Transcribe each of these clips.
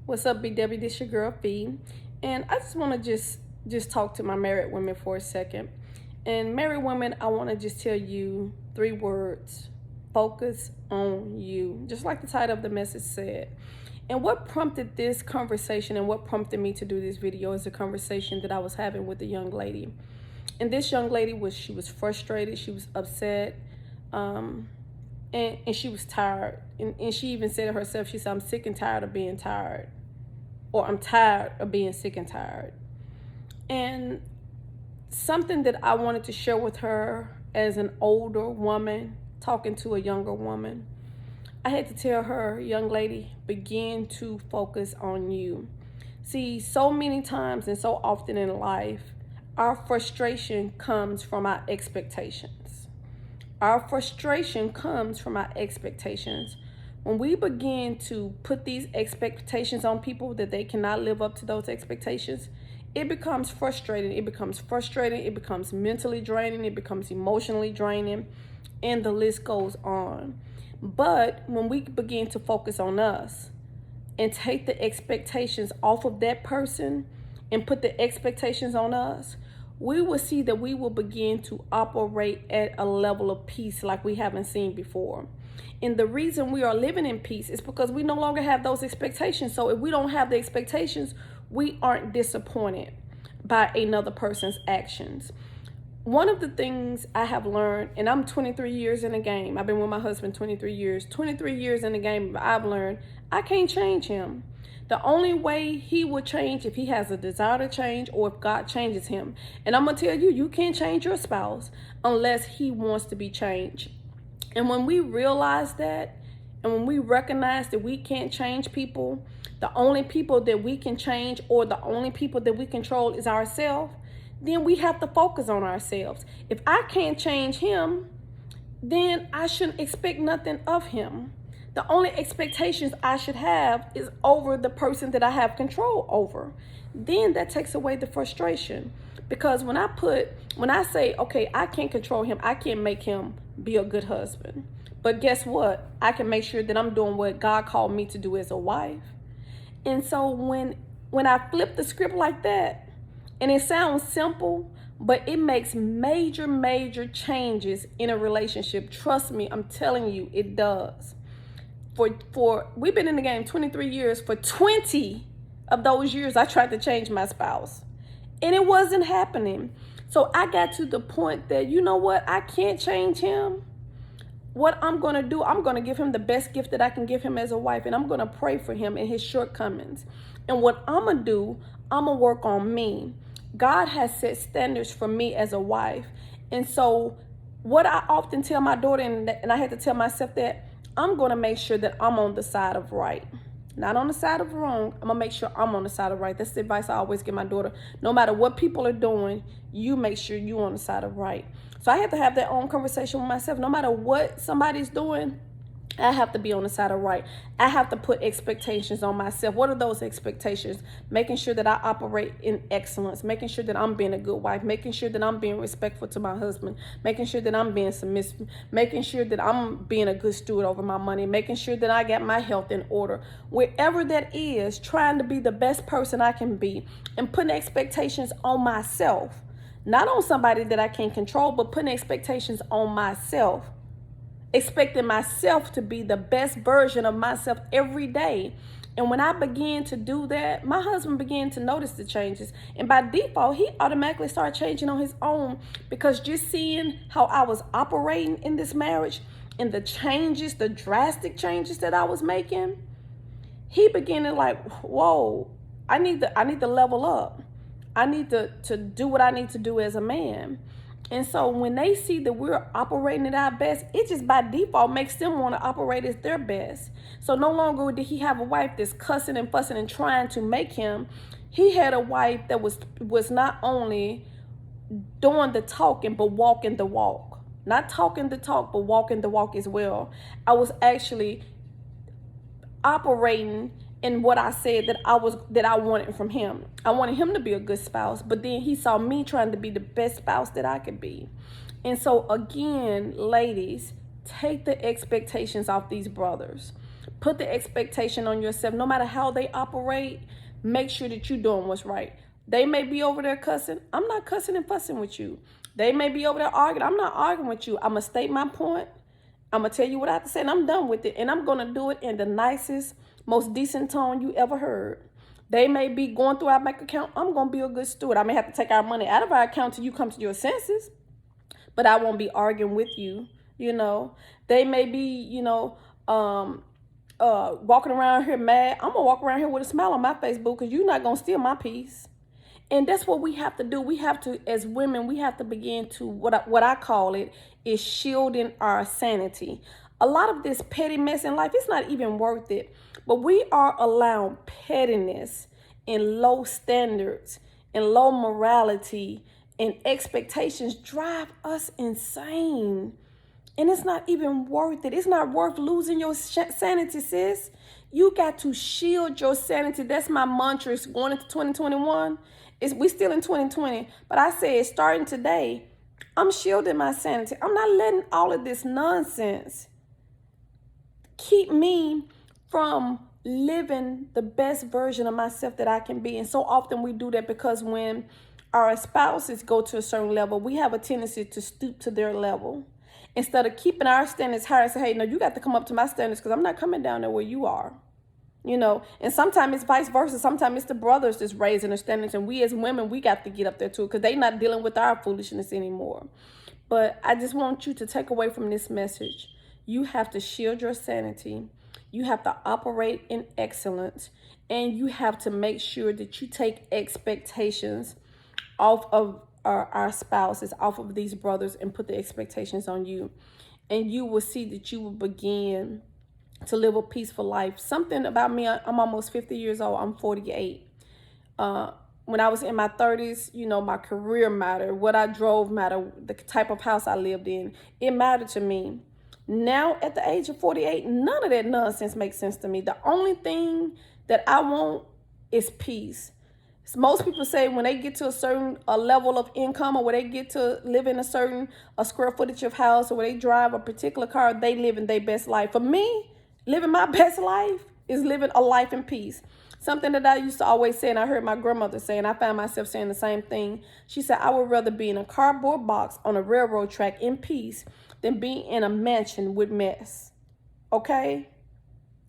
What's up, BW? This your girl Fee, and I just want to just talk to my married women for a second. And married women, I want to just tell you 3 words: focus on you, just like the title of the message said. And what prompted this conversation and what prompted me to do this video is a conversation that I was having with a young lady. And this young lady she was frustrated, she was upset, and she was tired. And she even said it herself. She said, I'm sick and tired of being tired. Or I'm tired of being sick and tired. And something that I wanted to share with her as an older woman talking to a younger woman, I had to tell her, young lady, begin to focus on you. See, so many times and so often in life, our frustration comes from our expectations. Our frustration comes from our expectations. When we begin to put these expectations on people that they cannot live up to those expectations, it becomes frustrating. It becomes mentally draining. It becomes emotionally draining. And the list goes on. But when we begin to focus on us and take the expectations off of that person and put the expectations on us, we will see that we will begin to operate at a level of peace like we haven't seen before. And the reason we are living in peace is because we no longer have those expectations. So if we don't have the expectations, we aren't disappointed by another person's actions. One of the things I have learned, and I'm 23 years in the game. I've been with my husband 23 years. 23 years in the game, I've learned I can't change him. The only way he will change if he has a desire to change or if God changes him. And I'm going to tell you, you can't change your spouse unless he wants to be changed. And when we realize that, and when we recognize that we can't change people, the only people that we can change or the only people that we control is ourselves, then we have to focus on ourselves. If I can't change him, then I shouldn't expect nothing of him. The only expectations I should have is over the person that I have control over. Then that takes away the frustration. Because when I say, okay, I can't control him, I can't make him be a good husband. But guess what? I can make sure that I'm doing what God called me to do as a wife. And so when I flip the script like that, and it sounds simple, but it makes major changes in a relationship. Trust me, I'm telling you, it does. For we've been in the game 23 years. For 20 of those years, I tried to change my spouse, and it wasn't happening. So I got to the point that, you know what, I can't change him. What I'm going to do, I'm going to give him the best gift that I can give him as a wife, and I'm going to pray for him and his shortcomings. And what I'm going to do, I'm going to work on me. God has set standards for me as a wife. And so what I often tell my daughter, and I had to tell myself that, I'm going to make sure that I'm on the side of right. Not on the side of wrong. I'm going to make sure I'm on the side of right. That's the advice I always give my daughter. No matter what people are doing, you make sure you're on the side of right. So I have to have that own conversation with myself. No matter what somebody's doing, I have to be on the side of right. I have to put expectations on myself. What are those expectations? Making sure that I operate in excellence, making sure that I'm being a good wife, making sure that I'm being respectful to my husband, making sure that I'm being submissive, making sure that I'm being a good steward over my money, making sure that I got my health in order. Wherever that is, trying to be the best person I can be and putting expectations on myself, not on somebody that I can't control, but putting expectations on myself. Expecting myself to be the best version of myself every day. And when I began to do that, my husband began to notice the changes. And by default, he automatically started changing on his own, because just seeing how I was operating in this marriage and the changes, the drastic changes that I was making, he began to like, whoa, I need to level up. I need to do what I need to do as a man. And so when they see that we're operating at our best, it just by default makes them want to operate as their best. So no longer did he have a wife that's cussing and fussing and trying to make him. He had a wife that was not only doing the talking, but walking the walk. Not talking the talk, but walking the walk as well. I was actually operating in what I said that I wanted from him. I wanted him to be a good spouse, but then he saw me trying to be the best spouse that I could be. And so again, ladies, take the expectations off these brothers. Put the expectation on yourself. No matter how they operate, make sure that you're doing what's right. They may be over there cussing. I'm not cussing and fussing with you. They may be over there arguing. I'm not arguing with you. I'm going to state my point. I'm going to tell you what I have to say, and I'm done with it. And I'm going to do it in the nicest, most decent tone you ever heard. They may be going through our bank account. I'm going to be a good steward. I may have to take our money out of our account till you come to your senses, but I won't be arguing with you, you know. They may be, you know, walking around here mad. I'm going to walk around here with a smile on my face, boo, because you're not going to steal my peace. And that's what we have to do. We have to, as women, we have to begin to, what I call it, is shielding our sanity. A lot of this petty mess in life, it's not even worth it. But we are allowing pettiness and low standards and low morality and expectations drive us insane. And it's not even worth it. It's not worth losing your sanity, sis. You got to shield your sanity. That's my mantra. It's going into 2021. We still in 2020. But I said, starting today, I'm shielding my sanity. I'm not letting all of this nonsense keep me from living the best version of myself that I can be. And so often we do that because when our spouses go to a certain level, we have a tendency to stoop to their level. Instead of keeping our standards higher and say, hey, no, you got to come up to my standards because I'm not coming down there where you are. You know, and sometimes it's vice versa. Sometimes it's the brothers that's raising their standards, and we as women, we got to get up there too because they're not dealing with our foolishness anymore. But I just want you to take away from this message. You have to shield your sanity. You have to operate in excellence, and you have to make sure that you take expectations off of our spouses, off of these brothers, and put the expectations on you. And you will see that you will begin to live a peaceful life. Something about me, I'm almost 50 years old. I'm 48. When I was in my 30s, you know, my career mattered. What I drove mattered. The type of house I lived in. It mattered to me. Now, at the age of 48, none of that nonsense makes sense to me. The only thing that I want is peace. So most people say when they get to a certain level of income, or when they get to live in a certain square footage of house, or when they drive a particular car, they live in their best life. For me, living my best life is living a life in peace. Something that I used to always say, and I heard my grandmother say, and I found myself saying the same thing. She said, I would rather be in a cardboard box on a railroad track in peace than be in a mansion with mess. Okay?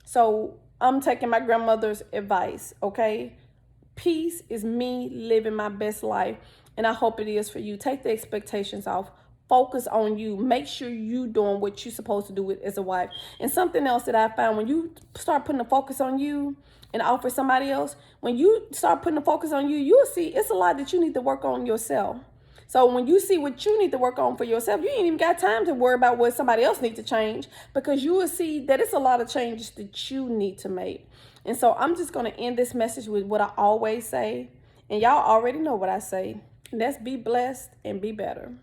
So I'm taking my grandmother's advice, okay? Peace is me living my best life, and I hope it is for you. Take the expectations off. Focus on you. Make sure you doing what you're supposed to do as a wife. And something else that I found, when you start putting the focus on you and offer somebody else, when you start putting the focus on you, you'll see it's a lot that you need to work on yourself. So when you see what you need to work on for yourself, you ain't even got time to worry about what somebody else needs to change, because you will see that it's a lot of changes that you need to make. And so I'm just going to end this message with what I always say. And y'all already know what I say. And that's be blessed and be better.